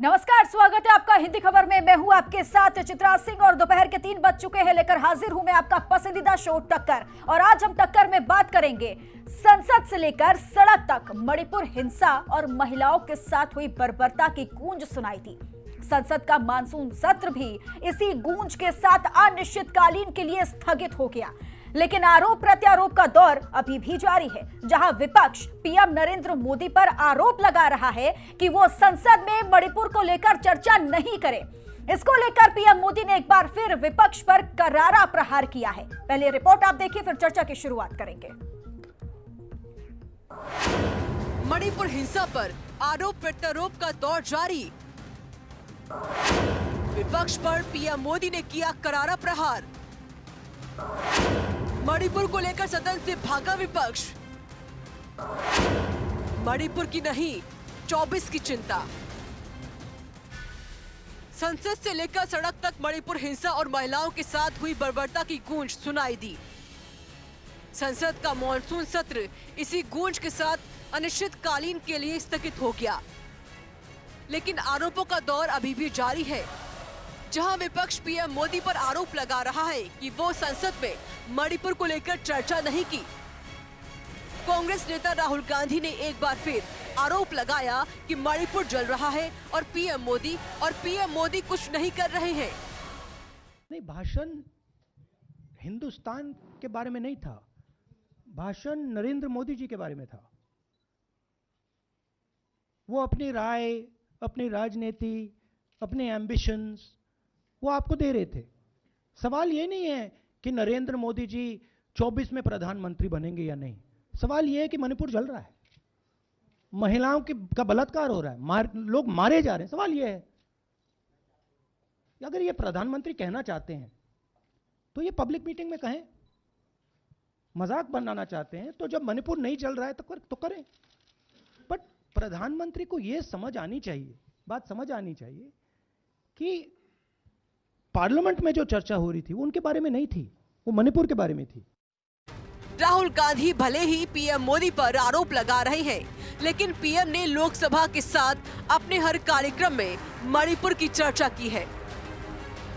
नमस्कार, स्वागत है आपका हिंदी खबर में। मैं हूं आपके साथ चित्रा सिंह और दोपहर के 3 बज चुके हैं। लेकर हाजिर हूं मैं आपका पसंदीदा शो टक्कर। और आज हम टक्कर में बात करेंगे संसद से लेकर सड़क तक मणिपुर हिंसा और महिलाओं के साथ हुई बर्बरता की गूंज सुनाई थी। संसद का मानसून सत्र भी इसी गूंज के साथ अनिश्चितकालीन के लिए स्थगित हो गया। लेकिन आरोप प्रत्यारोप का दौर अभी भी जारी है, जहां विपक्ष पीएम नरेंद्र मोदी पर आरोप लगा रहा है कि वो संसद में मणिपुर को लेकर चर्चा नहीं करे। इसको लेकर पीएम मोदी ने एक बार फिर विपक्ष पर करारा प्रहार किया है। पहले रिपोर्ट आप देखिए, फिर चर्चा की शुरुआत करेंगे। मणिपुर हिंसा पर आरोप प्रत्यारोप का दौर जारी। विपक्ष पर पीएम मोदी ने किया करारा प्रहार। मणिपुर को लेकर सदन से भागा विपक्ष। मणिपुर की नहीं 24 की चिंता। संसद से लेकर सड़क तक मणिपुर हिंसा और महिलाओं के साथ हुई बर्बरता की गूंज सुनाई दी। संसद का मॉनसून सत्र इसी गूंज के साथ अनिश्चितकालीन के लिए स्थगित हो गया। लेकिन आरोपों का दौर अभी भी जारी है, जहां विपक्ष पीएम मोदी पर आरोप लगा रहा है कि वो संसद में मणिपुर को लेकर चर्चा नहीं की। कांग्रेस नेता राहुल गांधी ने एक बार फिर आरोप लगाया कि मणिपुर जल रहा है और पीएम मोदी कुछ नहीं कर रहे हैं। नहीं, भाषण हिंदुस्तान के बारे में नहीं था, भाषण नरेंद्र मोदी जी के बारे में था। वो अपनी राय, अपनी राजनीति, अपने एम्बिशंस वो आपको दे रहे थे। सवाल ये नहीं है कि नरेंद्र मोदी जी 24 में प्रधानमंत्री बनेंगे या नहीं। सवाल ये है कि मणिपुर जल रहा है, महिलाओं का बलात्कार हो रहा है, लोग मारे जा रहे हैं। सवाल ये है, अगर ये प्रधानमंत्री कहना चाहते हैं तो ये पब्लिक मीटिंग में कहें। मजाक बनाना चाहते हैं तो जब मणिपुर नहीं चल रहा है तो करें। बट प्रधानमंत्री को ये समझ आनी चाहिए, बात समझ आनी चाहिए कि पार्लियामेंट में जो चर्चा हो रही थी वो उनके बारे में नहीं थी, वो मणिपुर के बारे में थी। राहुल गांधी भले ही पीएम मोदी पर आरोप लगा रहे हैं, लेकिन पीएम ने लोकसभा के साथ अपने हर कार्यक्रम में मणिपुर की चर्चा की है।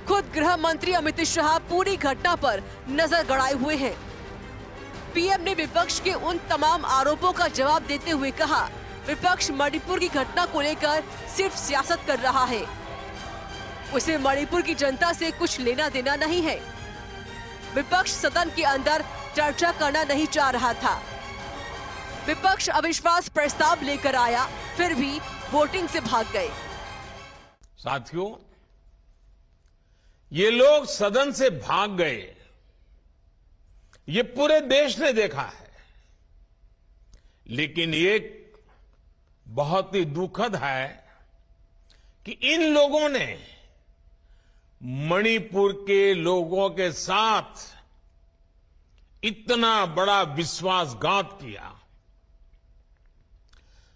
खुद गृह मंत्री अमित शाह पूरी घटना पर नजर गड़ाए हुए हैं। पीएम ने विपक्ष के उन तमाम आरोपों का जवाब देते हुए कहा, विपक्ष मणिपुर की घटना को लेकर सिर्फ सियासत कर रहा है, उसे मणिपुर की जनता से कुछ लेना देना नहीं है। विपक्ष सदन के अंदर चर्चा करना नहीं चाह रहा था। विपक्ष अविश्वास प्रस्ताव लेकर आया, फिर भी वोटिंग से भाग गए। साथियों, ये लोग सदन से भाग गए, ये पूरे देश ने देखा है। लेकिन ये बहुत ही दुखद है कि इन लोगों ने मणिपुर के लोगों के साथ इतना बड़ा विश्वासघात किया।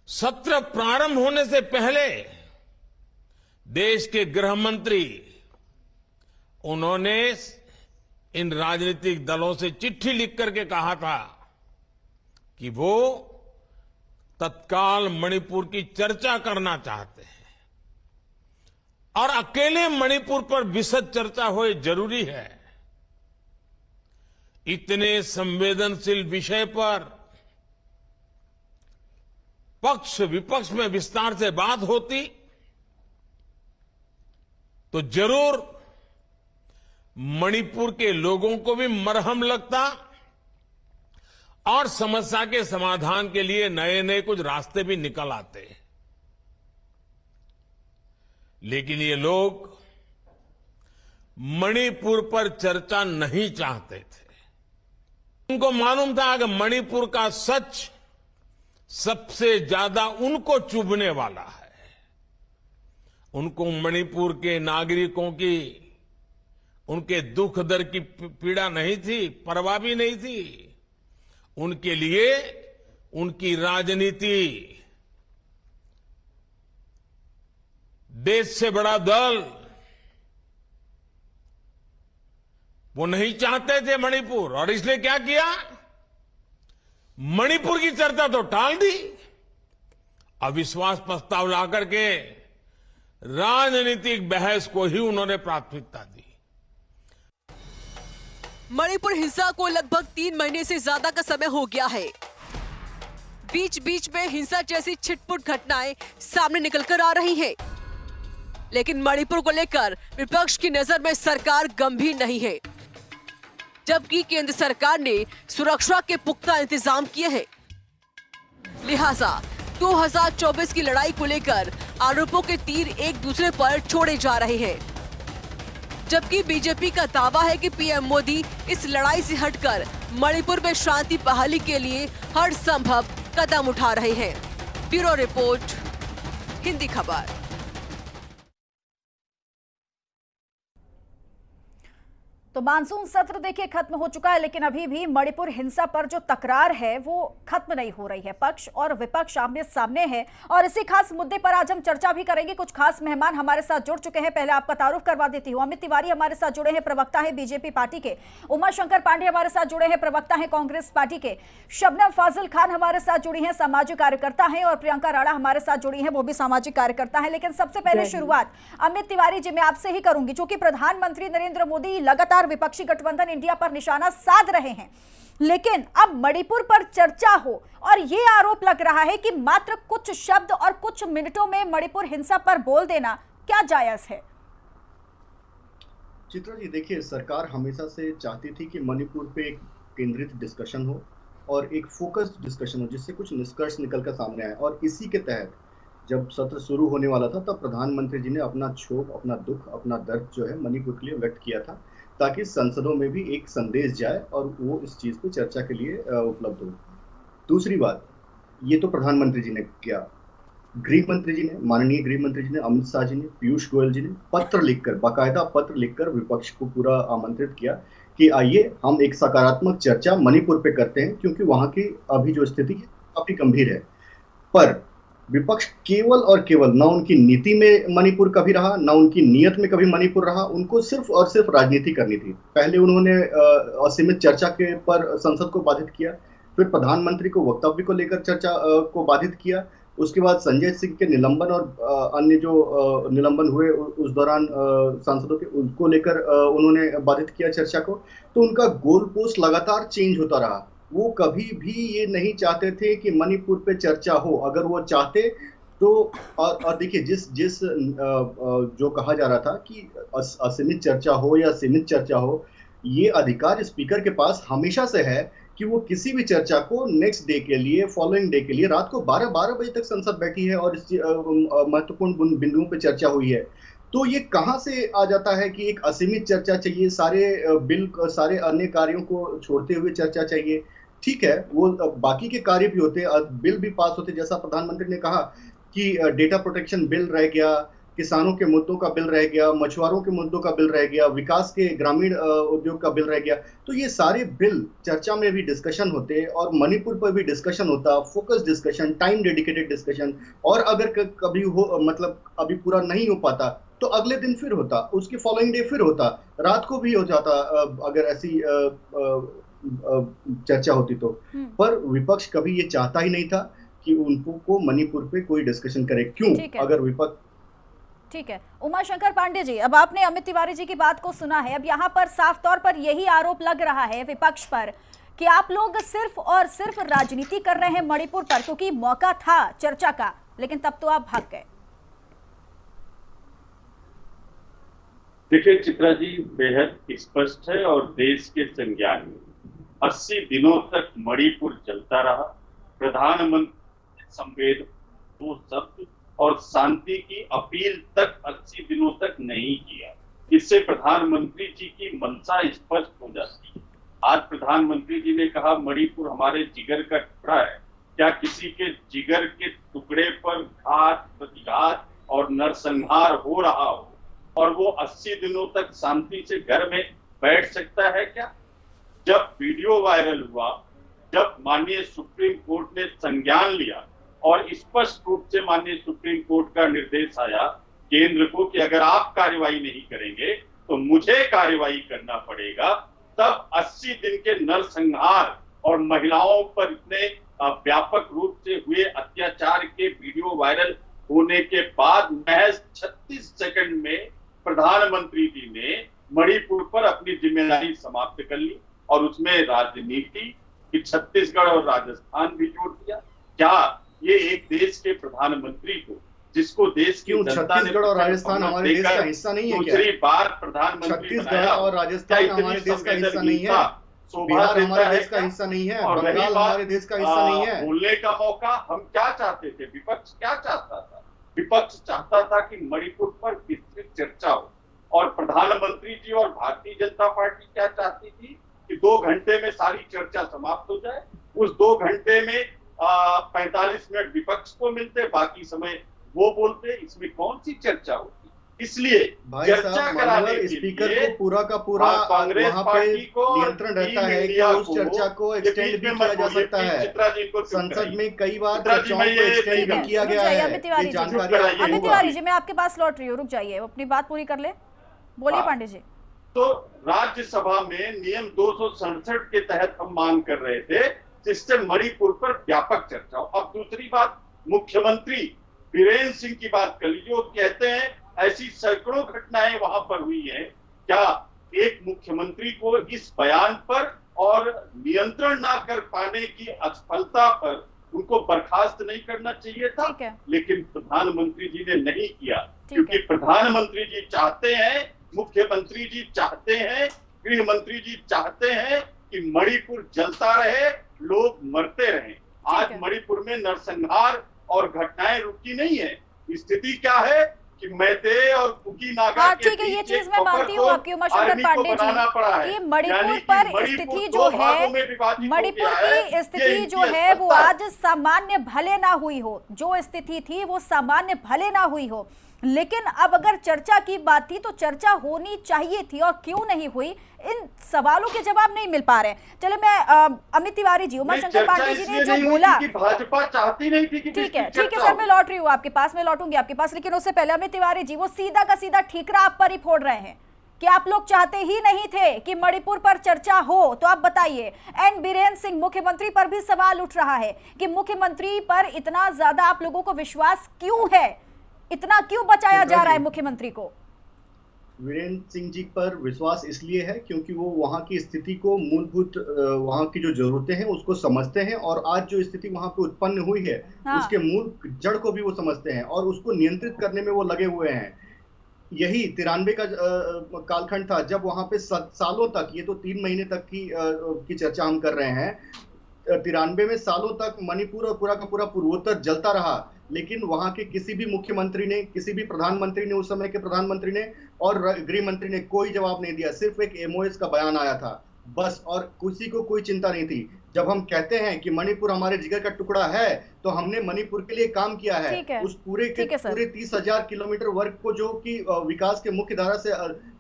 सत्र प्रारंभ होने से पहले देश के गृह मंत्री उन्होंने इन राजनीतिक दलों से चिट्ठी लिख करके कहा था कि वो तत्काल मणिपुर की चर्चा करना चाहते हैं और अकेले मणिपुर पर विशद चर्चा हो जरूरी है। इतने संवेदनशील विषय पर पक्ष विपक्ष में विस्तार से बात होती तो जरूर मणिपुर के लोगों को भी मरहम लगता और समस्या के समाधान के लिए नए नए कुछ रास्ते भी निकल आते। लेकिन ये लोग मणिपुर पर चर्चा नहीं चाहते थे। उनको मालूम था कि मणिपुर का सच सबसे ज्यादा उनको चुभने वाला है। उनको मणिपुर के नागरिकों की उनके दुख दर्द की पीड़ा नहीं थी, परवाह भी नहीं थी। उनके लिए उनकी राजनीति, देश से बड़ा दल, वो नहीं चाहते थे मणिपुर। और इसलिए क्या किया, मणिपुर की चर्चा तो टाल दी, अविश्वास प्रस्ताव ला करके राजनीतिक बहस को ही उन्होंने प्राथमिकता दी। मणिपुर हिंसा को लगभग 3 महीने से ज्यादा का समय हो गया है। बीच बीच में हिंसा जैसी छिटपुट घटनाएं सामने निकलकर आ रही हैं। लेकिन मणिपुर को लेकर विपक्ष की नजर में सरकार गंभीर नहीं है, जबकि केंद्र सरकार ने सुरक्षा के पुख्ता इंतजाम किए हैं। लिहाजा 2024 की लड़ाई को लेकर आरोपों के तीर एक दूसरे पर छोड़े जा रहे हैं। जबकि बीजेपी का दावा है कि पीएम मोदी इस लड़ाई से हटकर मणिपुर में शांति बहाली के लिए हर संभव कदम उठा रहे हैं। ब्यूरो रिपोर्ट, हिंदी खबर। तो मानसून सत्र देखिए खत्म हो चुका है, लेकिन अभी भी मणिपुर हिंसा पर जो तकरार है वो खत्म नहीं हो रही है। पक्ष और विपक्ष आमने सामने है और इसी खास मुद्दे पर आज हम चर्चा भी करेंगे। कुछ खास मेहमान हमारे साथ जुड़ चुके हैं। पहले आपका तारुफ करवा देती हूँ। अमित तिवारी हमारे साथ जुड़े हैं, प्रवक्ता है बीजेपी पार्टी के। उमाशंकर पांडे हमारे साथ जुड़े हैं, प्रवक्ता है कांग्रेस पार्टी के। शबनम फाजिल खान हमारे साथ जुड़ी है, सामाजिक कार्यकर्ता है। और प्रियंका राणा हमारे साथ जुड़ी है, वो भी सामाजिक कार्यकर्ता है। लेकिन सबसे पहले शुरुआत अमित तिवारी जी मैं आपसे ही करूंगी, क्योंकि प्रधानमंत्री नरेंद्र मोदी लगातार विपक्षी गठबंधन इंडिया पर निशाना साध रहे हैं, लेकिन अब मणिपुर पर चर्चा हो और यह आरोप लग रहा है कि मात्र कुछ शब्द और कुछ मिनटों में मणिपुर हिंसा पर बोल देना क्या जायज है? चित्रा जी, देखिए, सरकार हमेशा से चाहती थी कि मणिपुर पे एक केंद्रित डिस्कशन हो और एक फोकस्ड डिस्कशन हो, जिससे कुछ निष्कर्ष निकलकर सामने आए। और इसी के तहत जब सत्र शुरू होने वाला था तब प्रधानमंत्री जी ने अपना क्षोभ, अपना दुख, अपना दर्द जो है मणिपुर के लिए व्यक्त किया था, ताकि संसदों में भी एक संदेश जाए और वो इस चीज पे चर्चा के लिए उपलब्ध हो। दूसरी बात, ये तो प्रधानमंत्री जी ने किया। गृह मंत्री जी ने, माननीय गृह मंत्री जी ने, अमित शाह जी ने, पीयूष गोयल जी ने पत्र लिखकर, बाकायदा पत्र लिखकर विपक्ष को पूरा आमंत्रित किया कि आइए हम एक सकारात्मक चर्चा मणिपुर पे करते हैं, क्योंकि वहां की अभी जो स्थिति है काफी गंभीर है। पर विपक्ष केवल और केवल न उनकी नीति में मणिपुर कभी रहा, न उनकी नीयत में कभी मणिपुर रहा। उनको सिर्फ और सिर्फ राजनीति करनी थी। पहले उन्होंने असीमित चर्चा के पर संसद को बाधित किया, फिर प्रधानमंत्री को वक्तव्य को लेकर चर्चा को बाधित किया। उसके बाद संजय सिंह के निलंबन और अन्य जो निलंबन हुए उस दौरान सांसदों के, उनको लेकर उन्होंने बाधित किया चर्चा को। तो उनका गोल पोस्ट लगातार चेंज होता रहा। वो कभी भी ये नहीं चाहते थे कि मणिपुर पे चर्चा हो। अगर वो चाहते तो, और देखिए, जिस जो कहा जा रहा था कि असीमित चर्चा हो या सीमित चर्चा हो, ये अधिकार स्पीकर के पास हमेशा से है कि वो किसी भी चर्चा को नेक्स्ट डे के लिए, फॉलोइंग डे के लिए, रात को 12 बजे तक संसद बैठी है और इस महत्वपूर्ण बिंदुओं पे चर्चा हुई है। तो ये कहां से आ जाता है कि एक असीमित चर्चा चाहिए, सारे बिल, सारे अन्य कार्यों को छोड़ते हुए चर्चा चाहिए? ठीक है, वो बाकी के कार्य भी होते, बिल भी पास होते, जैसा प्रधानमंत्री ने कहा कि डेटा प्रोटेक्शन बिल रह गया, किसानों के मुद्दों का बिल रह गया, मछुआरों के मुद्दों का बिल रह गया, विकास के ग्रामीण उद्योग का बिल रह गया। तो ये सारे बिल चर्चा में भी डिस्कशन होते और मणिपुर पर भी डिस्कशन होता, focus discussion, time dedicated discussion. और अगर कभी हो, मतलब अभी पूरा नहीं हो पाता तो अगले दिन फिर होता, उसके फॉलोइंग डे फिर होता, रात को भी हो जाता अगर ऐसी चर्चा होती तो। पर विपक्ष कभी ये चाहता ही नहीं था कि उनको मणिपुर पे कोई डिस्कशन करे। क्यों? अगर विपक्ष, ठीक है। उमाशंकर पांडे जी, अब आपने अमित तिवारी जी की बात को सुना है। अब यहाँ पर साफ तौर पर यही आरोप लग रहा है विपक्ष पर कि आप लोग सिर्फ और सिर्फ राजनीति कर रहे हैं मणिपुर पर, क्योंकि मौका था चर्चा का, लेकिन तब तो आप भाग गए। देखिए चित्रा जी, बेहद स्पष्ट है और देश के संज्ञान में 80 दिनों तक मणिपुर चलता रहा। प्रधानमंत्री संवेद, दो शब्द और शांति की अपील तक 80 दिनों तक नहीं किया। इससे प्रधानमंत्री जी की मंशा स्पष्ट हो जाती है। आज प्रधानमंत्री जी ने कहा मणिपुर हमारे जिगर का टुकड़ा है। क्या किसी के जिगर के टुकड़े पर घात, प्रतिघात और नरसंहार हो रहा हो और वो 80 दिनों तक शांति से घर में बैठ सकता है क्या? जब वीडियो वायरल हुआ, जब माननीय सुप्रीम कोर्ट ने संज्ञान लिया और स्पष्ट रूप से माननीय सुप्रीम कोर्ट का निर्देश आया केंद्र को कि अगर आप कार्रवाई नहीं करेंगे तो मुझे कार्रवाई करना पड़ेगा, तब 80 दिन के नरसंहार और महिलाओं पर इतने व्यापक रूप से हुए अत्याचार के वीडियो वायरल होने के बाद महज 36 सेकंड में प्रधानमंत्री जी ने मणिपुर पर अपनी जिम्मेदारी समाप्त कर ली और उसमें राजनीति कि छत्तीसगढ़ और राजस्थान भी जोड़ दिया। क्या ये एक देश के प्रधानमंत्री को, जिसको देश की जनता ने छत्तीसगढ़ और राजस्थान हमारे देश का हिस्सा नहीं है क्या? दूसरी बार प्रधानमंत्री छत्तीसगढ़ और राजस्थान हमारे देश का हिस्सा नहीं है? बिहार हमारे देश का हिस्सा नहीं है? बंगाल हमारे देश का हिस्सा नहीं है? बोलने का मौका हम क्या चाहते थे? विपक्ष क्या चाहता था? विपक्ष चाहता था कि मणिपुर पर विस्तृत चर्चा हो, और प्रधानमंत्री जी और भारतीय जनता पार्टी क्या चाहती थी कि 2 घंटे में सारी चर्चा समाप्त हो जाए। उस 2 घंटे में 45 मिनट विपक्ष को मिलते, बाकी समय वो बोलते। इसमें कौन सी चर्चा होती? इसलिए चर्चा कराने के स्पीकर लिए को पूरा का पूरा कांग्रेस वहाँ पे पार्टी को नियंत्रण रहता है कि उस चर्चा को एक्सटेंड भी किया जा सकता है। संसद में कई बार चर्चाओं को एक्सटेंड भी किया गया है। अमित तिवारी जी, मैं आपके पास लौट रही हूँ, रुक जाइए, अपनी बात पूरी कर ले। बोलिए पांडे जी। तो राज्यसभा में नियम 267 के तहत हम मांग कर रहे थे जिससे मणिपुर पर व्यापक चर्चा हो। अब दूसरी बात, मुख्यमंत्री बीरेन्द्र सिंह की बात कर लीजिए। वो कहते हैं ऐसी सैकड़ों घटनाएं वहां पर हुई हैं, क्या एक मुख्यमंत्री को इस बयान पर और नियंत्रण ना कर पाने की असफलता पर उनको बर्खास्त नहीं करना चाहिए था? लेकिन प्रधानमंत्री जी ने नहीं किया, क्योंकि प्रधानमंत्री जी चाहते हैं, मुख्यमंत्री जी चाहते हैं, गृह मंत्री जी चाहते हैं कि मणिपुर जलता रहे, लोग मरते रहें। आज मणिपुर में नरसंहार और घटनाएं रुकी नहीं है। स्थिति क्या है कि मैते और कुकी नागा के ठीक है, ये चीज मैं मानती हूँ आपकी उमाशंकर पांडे जी कि मणिपुर पर स्थिति जो है, मणिपुर की स्थिति जो है वो आज सामान्य भले ना हुई हो, जो स्थिति थी वो सामान्य भले ना हुई हो, लेकिन अब अगर चर्चा की बात थी तो चर्चा होनी चाहिए थी, और क्यों नहीं हुई, इन सवालों के जवाब नहीं मिल पा रहे। चले मैं अमित तिवारी जी, उमाशंकर पांडे जी ने जो बोला, भाजपा चाहती नहीं थी कि ठीक है सर, मैं लौट रही हूँ आपके पास, मैं लौटूंगी आपके पास, लेकिन उससे पहले अमित तिवारी जी वो सीधा का सीधा ठीकरा आप पर ही फोड़ रहे हैं कि आप लोग चाहते ही नहीं थे कि मणिपुर पर चर्चा हो। तो आप बताइए, एन बीरेन्द्र सिंह मुख्यमंत्री पर भी सवाल उठ रहा है कि मुख्यमंत्री पर इतना ज्यादा आप लोगों को विश्वास क्यों है, इतना क्यों बचाया जा रहा है मुख्यमंत्री को? वीरेंद्र सिंह जी पर विश्वास इसलिए है क्योंकि वो वहाँ की स्थिति को, मूलभूत वहाँ की जो जरूरतें हैं उसको समझते हैं, और आज जो स्थिति वहाँ पे उत्पन्न हुई है उसके मूल जड़ को भी वो समझते हैं और उसको नियंत्रित करने में वो लगे हुए हैं। यही 93 का कालखंड था जब वहाँ पे सालों तक, ये तो 3 महीने तक की चर्चा हम कर रहे हैं, 93 में सालों तक मणिपुर और पूरा का पूरा पूर्वोत्तर जलता रहा, लेकिन वहां के किसी भी मुख्यमंत्री ने, किसी भी प्रधानमंत्री ने, उस समय के प्रधानमंत्री ने और गृह मंत्री ने कोई जवाब नहीं दिया। सिर्फ एक एमओएस का बयान आया था बस, और किसी को कोई चिंता नहीं थी। जब हम कहते हैं कि मणिपुर हमारे जिगर का टुकड़ा है, तो हमने मणिपुर के लिए काम किया है। उस पूरे 30,000 किलोमीटर वर्ग को जो कि विकास के मुख्य धारा से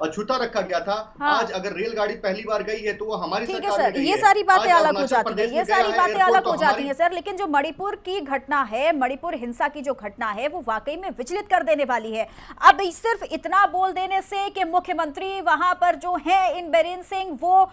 अछूता रखा गया था, आज अगर रेलगाड़ी पहली बार गई है तो वो हमारी सरकार में गई है। ये सारी बातें अलग हो जाती है, ये सारी बातें अलग हो जाती है सर, लेकिन जो मणिपुर की घटना है, मणिपुर हिंसा की जो घटना है, वो वाकई में विचलित कर देने वाली है। अब सिर्फ इतना बोल देने से कि मुख्यमंत्री वहां पर जो है इन बीरेन्द्र सिंह वो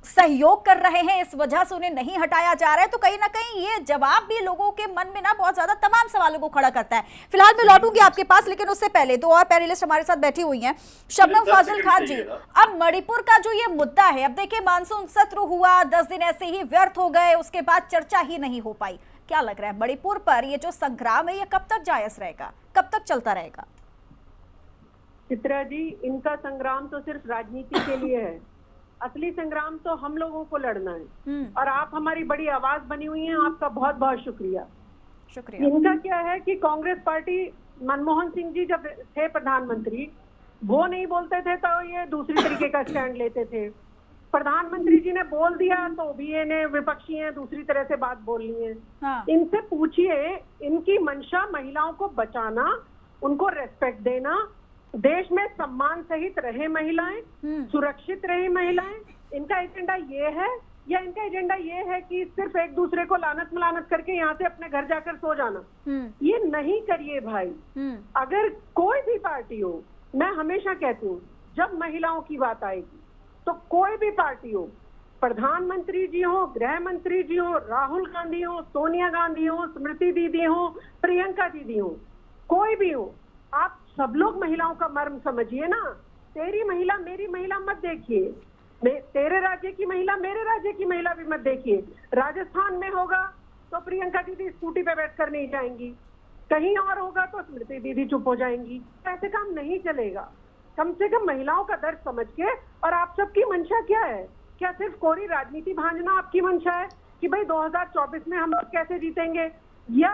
सहयोग कर रहे हैं, इस वजह से उन्हें नहीं हटाया जा रहा है, तो कहीं ना कहीं ये जवाब भी लोगों के मन में ना बहुत ज्यादा तमाम सवालों को खड़ा करता है। फिलहाल मैं लौटूंगी आपके पास, लेकिन उससे पहले 2 और पैनलिस्ट हमारे साथ बैठी हुई हैं। शबनम फाजिल खान जी, अब मणिपुर का जो ये मुद्दा है, अब देखिए मानसून सत्र हुआ, 10 दिन ऐसे ही व्यर्थ हो गए, उसके बाद चर्चा ही नहीं हो पाई। क्या लग रहा है मणिपुर पर ये जो संग्राम है ये कब तक जायज रहेगा, कब तक चलता रहेगा? चित्रा जी, इनका संग्राम तो सिर्फ राजनीति के लिए है, असली संग्राम तो हम लोगों को लड़ना है, और आप हमारी बड़ी आवाज बनी हुई हैं, आपका बहुत बहुत शुक्रिया। इनका क्या है कि कांग्रेस पार्टी, मनमोहन सिंह जी जब थे प्रधानमंत्री, वो नहीं बोलते थे तो ये दूसरी तरीके का स्टैंड लेते थे। प्रधानमंत्री जी ने बोल दिया तो भी इन्हें विपक्षी हैं दूसरी तरह से बात बोलनी है। इनसे पूछिए, इनकी मंशा महिलाओं को बचाना, उनको रेस्पेक्ट देना, देश में सम्मान सहित रहे महिलाएं, सुरक्षित रहे महिलाएं, इनका एजेंडा ये है, या इनका एजेंडा ये है कि सिर्फ एक दूसरे को लानत मलानत करके यहाँ से अपने घर जाकर सो जाना? ये नहीं करिए भाई। अगर कोई भी पार्टी हो, मैं हमेशा कहती हूँ जब महिलाओं की बात आएगी तो कोई भी पार्टी हो, प्रधानमंत्री जी हो, गृह मंत्री जी हो, राहुल गांधी हो, सोनिया गांधी हो, स्मृति दीदी हो, प्रियंका दीदी हो, कोई भी हो, आप सब लोग महिलाओं का मर्म समझिए ना। तेरी महिला मेरी महिला मत देखिए, तेरे राज्य की महिला मेरे राज्य की महिला भी मत देखिए। राजस्थान में होगा तो प्रियंका दीदी स्कूटी पे बैठकर नहीं जाएंगी, कहीं और होगा तो स्मृति दीदी चुप हो जाएंगी। ऐसे काम नहीं चलेगा। कम से कम महिलाओं का दर्द समझ के। और आप सबकी मंशा क्या है? क्या सिर्फ कोरी राजनीति भांजना आपकी मंशा है कि भाई 2024 में हम लोग कैसे जीतेंगे, या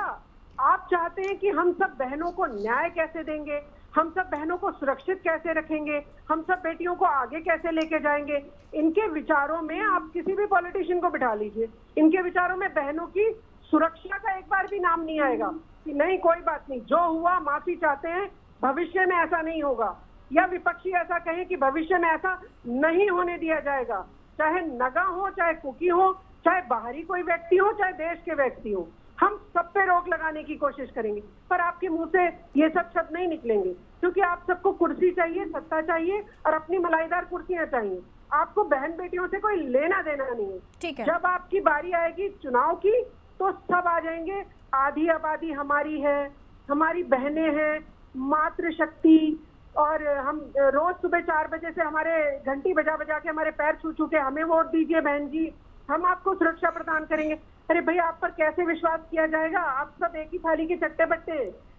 आप चाहते हैं कि हम सब बहनों को न्याय कैसे देंगे, हम सब बहनों को सुरक्षित कैसे रखेंगे, हम सब बेटियों को आगे कैसे लेके जाएंगे? इनके विचारों में आप किसी भी पॉलिटिशियन को बिठा लीजिए, इनके विचारों में बहनों की सुरक्षा का एक बार भी नाम नहीं आएगा कि नहीं कोई बात नहीं, जो हुआ माफी चाहते हैं, भविष्य में ऐसा नहीं होगा। या विपक्षी ऐसा कहें कि भविष्य में ऐसा नहीं होने दिया जाएगा, चाहे नगा हो, चाहे कुकी हो, चाहे बाहरी कोई व्यक्ति हो, चाहे देश के व्यक्ति हो, हम सब पे रोक लगाने की कोशिश करेंगे। पर आपके मुंह से ये सब शब्द नहीं निकलेंगे, क्योंकि आप सबको कुर्सी चाहिए, सत्ता चाहिए और अपनी मलाईदार कुर्सियां चाहिए। आपको बहन बेटियों से कोई लेना देना नहीं है। ठीक है। जब आपकी बारी आएगी चुनाव की तो सब आ जाएंगे। आधी आबादी हमारी है, हमारी बहनें हैं, मातृशक्ति। और हम रोज सुबह 4 बजे से हमारे घंटी बजा बजा के हमारे पैर छू छू के हमें वोट दीजिए बहन जी, हम आपको सुरक्षा प्रदान करेंगे। अरे भाई, आप पर कैसे विश्वास किया जाएगा? आप सब एक ही थाली के चट्टे बट्टे।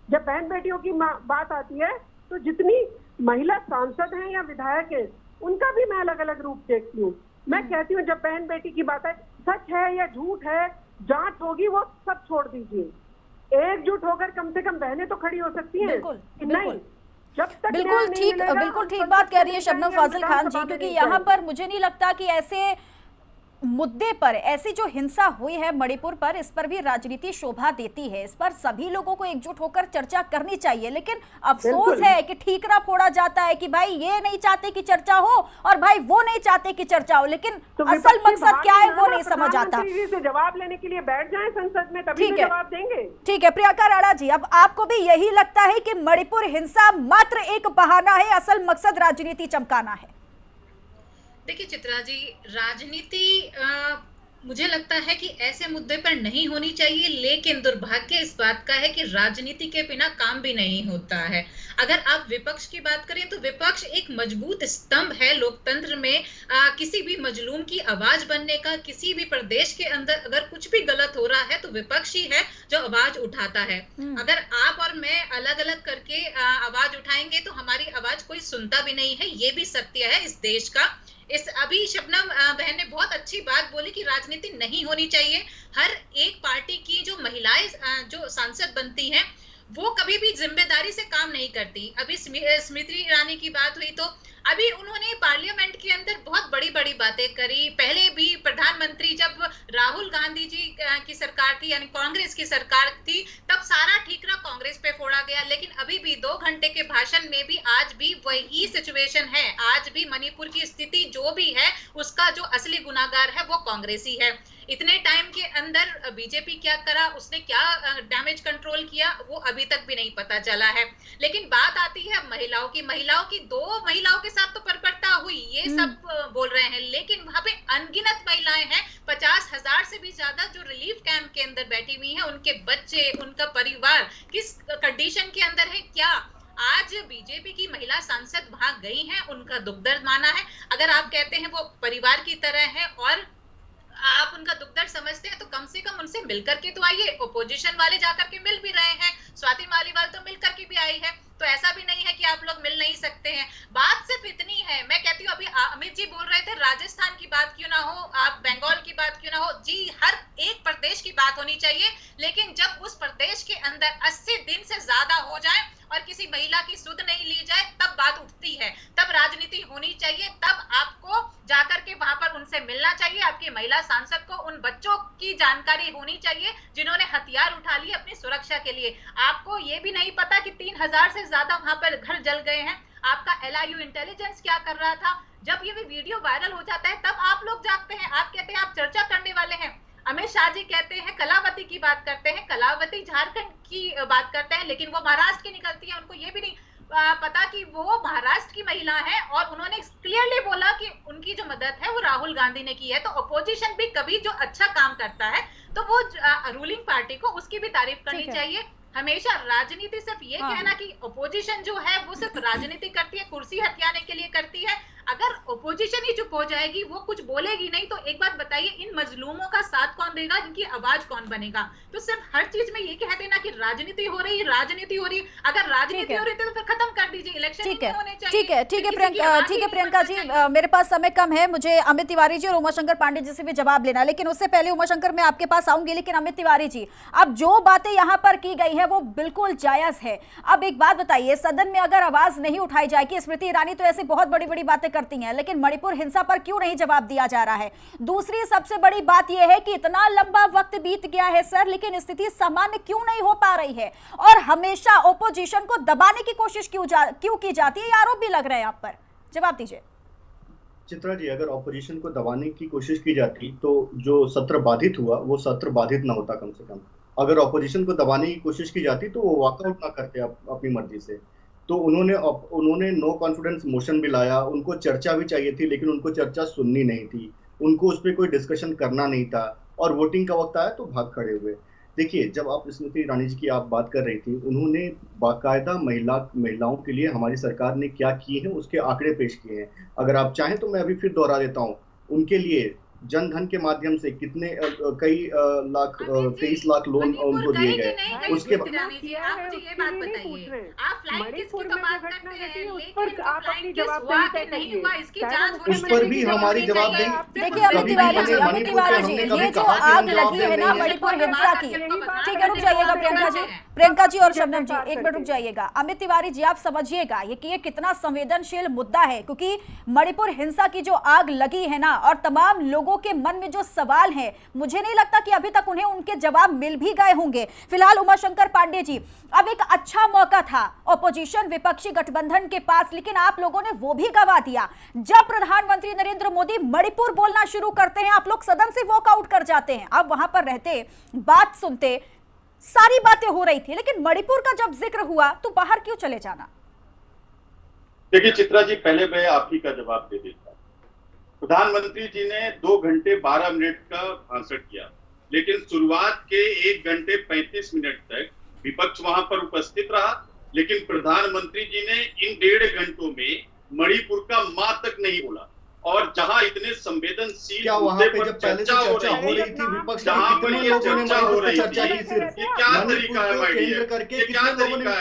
जब बहन बेटियों की बात आती है तो जितनी महिला सांसद हैं या विधायक हैं, उनका भी मैं अलग अलग रूप देखती हूँ। मैं कहती हूँ जब बहन बेटी की बात है, सच है या झूठ है, जांच होगी, वो सब छोड़ दीजिए। एकजुट होकर कम से कम बहनें तो खड़ी हो सकती हैं। बिल्कुल, नहीं, जब तक बिल्कुल ठीक बात कह रही है शबनम फाजिल खान जी, क्योंकि यहाँ पर मुझे नहीं लगता कि ऐसे मुद्दे पर, ऐसी जो हिंसा हुई है मणिपुर पर, इस पर भी राजनीति शोभा देती है। इस पर सभी लोगों को एकजुट होकर चर्चा करनी चाहिए। लेकिन अफसोस है कि ठीकरा फोड़ा जाता है कि भाई ये नहीं चाहते कि चर्चा हो और भाई वो नहीं चाहते कि चर्चा हो, लेकिन तो असल मकसद क्या है वो नहीं समझ आता। से जवाब लेने के लिए बैठ जाएं संसद में, तभी तो जवाब देंगे। ठीक है प्रियंका राणा जी, अब आपको भी यही लगता है कि मणिपुर हिंसा मात्र एक बहाना है, असल मकसद राजनीति चमकाना है? देखिए चित्रा जी, राजनीति मुझे लगता है कि ऐसे मुद्दे पर नहीं होनी चाहिए, लेकिन दुर्भाग्य इस बात का है कि राजनीति के बिना काम भी नहीं होता है। अगर आप विपक्ष की बात करें तो विपक्ष एक मजबूत स्तंभ है लोकतंत्र में। किसी भी मजलूम की आवाज बनने का, किसी भी प्रदेश के अंदर अगर कुछ भी गलत हो रहा है तो विपक्ष ही है जो आवाज उठाता है। अगर आप और मैं अलग अलग करके आवाज उठाएंगे तो हमारी आवाज कोई सुनता भी नहीं है। ये भी सत्य है इस देश का। अभी शबनम बहन ने बहुत अच्छी बात बोली कि राजनीति नहीं होनी चाहिए। हर एक पार्टी की जो महिलाएं जो सांसद बनती हैं वो कभी भी जिम्मेदारी से काम नहीं करती। अभी स्मृति ईरानी की बात हुई तो अभी उन्होंने पार्लियामेंट के अंदर बहुत बड़ी बड़ी बातें करी। पहले भी प्रधानमंत्री जब राहुल गांधी जी की सरकार थी, यानी कांग्रेस की सरकार थी, तब सारा ठीकरा कांग्रेस पे फोड़ा गया। लेकिन अभी भी 2 घंटे के भाषण में भी आज भी वही सिचुएशन है। आज भी मणिपुर की स्थिति जो भी है उसका जो असली गुनाहगार है वो कांग्रेस ही है। इतने टाइम के अंदर बीजेपी क्या करा, उसने क्या डैमेज कंट्रोल किया, वो अभी तक भी नहीं पता चला है। लेकिन बात आती है महिलाओं की। 2 महिलाओं के साथ तो बर्बरता हुई, ये सब बोल रहे हैं, लेकिन वहां पे अनगिनत महिलाएं हैं। 50,000 से भी ज्यादा जो रिलीफ कैंप के अंदर बैठी हुई हैं, उनके बच्चे, उनका परिवार किस कंडीशन के अंदर है, क्या आज बीजेपी की महिला सांसद वहां गई हैं, उनका दुख दर्द माना है। अगर आप कहते हैं वो परिवार की तरह है और आप उनका दुख दर्द समझते हैं तो कम से कम उनसे मिलकर के तो आइए। ओपोजिशन वाले जाकर के मिल भी रहे हैं, स्वाति मालीवाल तो मिलकर के भी आई है, तो ऐसा भी नहीं है कि आप लोग मिल नहीं सकते हैं। बात सिर्फ इतनी है। मैं कहती हूँ, अभी अमित जी बोल रहे थे राजस्थान की बात क्यों ना हो, आप बंगाल की बात क्यों ना हो, जी हर एक प्रदेश की बात होनी चाहिए। लेकिन जब उस प्रदेश के अंदर 80 दिन से ज्यादा हो जाए और किसी महिला की सुध नहीं ली जाए, तब बात उठती है, तब राजनीति होनी चाहिए, तब आपको जाकर के वहां पर उनसे मिलना चाहिए। आपकी महिला सांसद को उन बच्चों की जानकारी होनी चाहिए जिन्होंने हथियार उठा लिए अपनी सुरक्षा के लिए। आपको ये भी नहीं पता कि 3000 से ज्यादा वहां पर घर जल गए हैं। आपका LIU इंटेलिजेंस क्या कर रहा था? जब ये वीडियो वायरल हो जाता है तब आप लोग जागते हैं, आप कहते हैं आप चर्चा करने वाले हैं। अमित शाह जी कहते हैं कलावती की बात करते हैं, कलावती झारखंड की बात करते हैं, लेकिन वो महाराष्ट्र की निकलती है। उनको ये भी नहीं पता कि वो महाराष्ट्र की महिला है और उन्होंने क्लियरली बोला कि उनकी जो मदद है वो राहुल गांधी ने की है। तो अपोजिशन भी कभी जो अच्छा काम करता है तो वो रूलिंग पार्टी को उसकी भी तारीफ करनी चाहिए। हमेशा राजनीति सिर्फ ये कहना कि ओपोजिशन जो है वो सिर्फ राजनीति करती है, कुर्सी हथियाने के लिए करती है। अगर ओपोजिशन ही चुप हो जाएगी, वो कुछ बोलेगी नहीं, तो एक बात बताइए, इन मजलूमों का साथ कौन देगा, इनकी आवाज कौन बनेगा? तो सिर्फ हर चीज में ये कह देना कि राजनीति हो रही, राजनीति हो रही। अगर राजनीति हो रही तो फिर खत्म कर दीजिए, इलेक्शन नहीं होने चाहिए। ठीक है प्रियंका जी, मेरे पास समय कम है, मुझे अमित तिवारी जी और उमाशंकर पांडे जी से भी जवाब लेना, लेकिन उससे पहले उमाशंकर मैं आपके पास आऊंगी। लेकिन अमित तिवारी जी, अब जो बातें यहाँ पर की गई है वो बिल्कुल जायज है। अब एक बात बताइए, सदन में अगर आवाज नहीं उठाई जाएगी, स्मृति ईरानी तो ऐसी बहुत बड़ी बड़ी बातें करती हैं, लेकिन मणिपुर हिंसा पर क्यों नहीं जवाब दिया जा रहा है? दूसरी सबसे बड़ी बात यह है कि इतना लंबा वक्त बीत गया है सर, लेकिन स्थिति सामान्य क्यों नहीं हो पा रही है? और हमेशा ओपोजिशन को दबाने की कोशिश क्यों की जाती है? ये आरोप भी लग रहे हैं आप पर, जवाब दीजिए। चित्रा जी, अगर ऑपोजिशन को दबाने की कोशिश की जाती तो जो सत्र बाधित हुआ वो सत्र बाधित ना होता। कम से कम अगर ऑपोजिशन को दबाने की कोशिश की जाती तो वो वॉकआउट ना करते अपनी मर्जी से। तो उन्होंने नो कॉन्फिडेंस मोशन भी लाया, उनको चर्चा भी चाहिए थी, लेकिन उनको चर्चा सुननी नहीं थी, उनको उस पर कोई डिस्कशन करना नहीं था, और वोटिंग का वक्त आया तो भाग खड़े हुए। देखिए, जब आप स्मृति ईरानी जी की आप बात कर रही थी, उन्होंने बाकायदा महिलाओं के लिए हमारी सरकार ने क्या किए हैं उसके आंकड़े पेश किए हैं। अगर आप चाहें तो मैं अभी फिर दोहरा देता हूँ। उनके लिए जन धन के माध्यम से कितने कई लाख 23 लाख लोन उनको दिए गए। उसके बाद उस पर भी हमारी जवाबदेही। देखिए अमित तिवारी जी, ये जो आग लगी है ना मणिपुर हिंसा की, ठीक है, रुक जाइएगा प्रियंका जी और शबनम जी, एक मिनट रुक जाइएगा। अमित तिवारी जी, आप समझिएगा ये कितना संवेदनशील मुद्दा है, क्योंकि मणिपुर हिंसा की जो आग लगी है ना, और तमाम लोगों के मन में जो सवाल है, मुझे नहीं लगता कि अभी तक उन्हें उनके जवाब मिल भी गए होंगे। फिलहाल उमाशंकर पांडे जी, अब एक अच्छा मौका था ऑपोजिशन विपक्षी गठबंधन के पास, लेकिन आप लोगों ने वो भी गवा दिया। जब प्रधानमंत्री नरेंद्र मोदी मणिपुर बोलना शुरू करते हैं, आप लोग सदन से वॉकआउट कर जाते हैं। आप वहां पर रहते, बात सुनते, सारी बातें हो रही थी, लेकिन मणिपुर का जब जिक्र हुआ तो बाहर क्यों चले जाना? देखिए चित्रा जी, पहले मैं आप ही का जवाब दे देता। प्रधानमंत्री जी ने 2 घंटे 12 मिनट का भाषण किया, लेकिन शुरुआत के 1 घंटे 35 मिनट तक विपक्ष वहां पर उपस्थित रहा, लेकिन प्रधानमंत्री जी ने इन 1.5 घंटों में मणिपुर का मां तक नहीं बोला। और जहां इतने संवेदनशील मुद्दे पर चर्चा हो रही थी, जहां पर ये चर्चा हो रही थी, ये क्या तरीका है भाई? ये क्या तरीका है?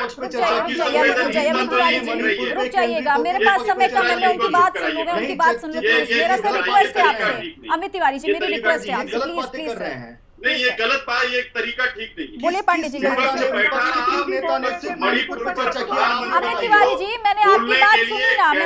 रुक जाइएगा, मेरे पास समय कम है, मैं उनकी बात सुन लूंगा, उनकी बात सुन लूंगी। मेरा सब रिक्वेस्ट है आपसे, अमित तिवारी जी, मेरी रिक्वेस्ट है आपसे, प्लीज प्लीज। नहीं, ये गलत बात, ये तरीका ठीक नहीं है। बोले पांडे जी। मणिपुर पर चर्चा किया। अमित तिवारी जी, मैंने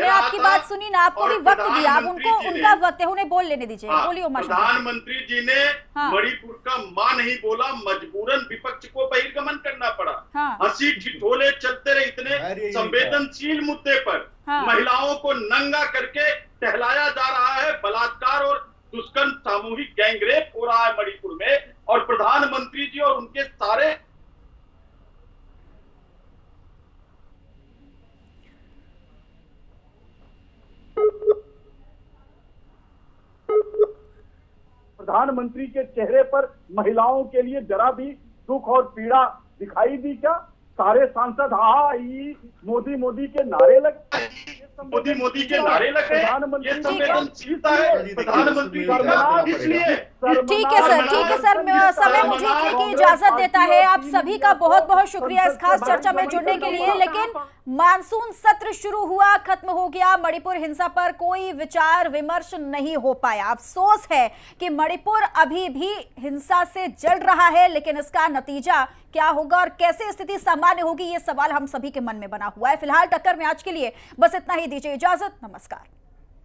आपकी बात सुनी ना, आपको भी वक्त दिया, अब उनका वक्त है, उन्हें बोल लेने दीजिए। बोलिए उमाशंकर। प्रधानमंत्री जी ने मणिपुर का मां नहीं बोला, मजबूरन विपक्ष को बहिर्गमन करना पड़ा। हंसी ठिठोले चलते रहे इतने संवेदनशील मुद्दे पर। महिलाओं को नंगा करके टहलाया जा रहा है, बलात्कार और दुष्कर्म सामूहिक गैंगरेप हो रहा है मणिपुर में, और प्रधानमंत्री जी और उनके सारे प्रधानमंत्री के चेहरे पर महिलाओं के लिए जरा भी दुख और पीड़ा दिखाई दी क्या? सारे सांसद मोदी के नारे लगे, मोदी के नारे लगे। ये संवेदनशीलता है प्रधानमंत्री इसलिए। ठीक है सर, समय मुझे की इजाजत देता है। आप सभी का बहुत बहुत शुक्रिया इस खास चर्चा में जुड़ने के लिए। लेकिन मानसून सत्र शुरू हुआ, खत्म हो गया, मणिपुर हिंसा पर कोई विचार विमर्श नहीं हो पाया। अफसोस है कि मणिपुर अभी भी हिंसा से जल रहा है, लेकिन इसका नतीजा क्या होगा और कैसे स्थिति सामान्य होगी, ये सवाल हम सभी के मन में बना हुआ है। फिलहाल टक्कर में आज के लिए बस इतना ही, दीजिए इजाजत, नमस्कार।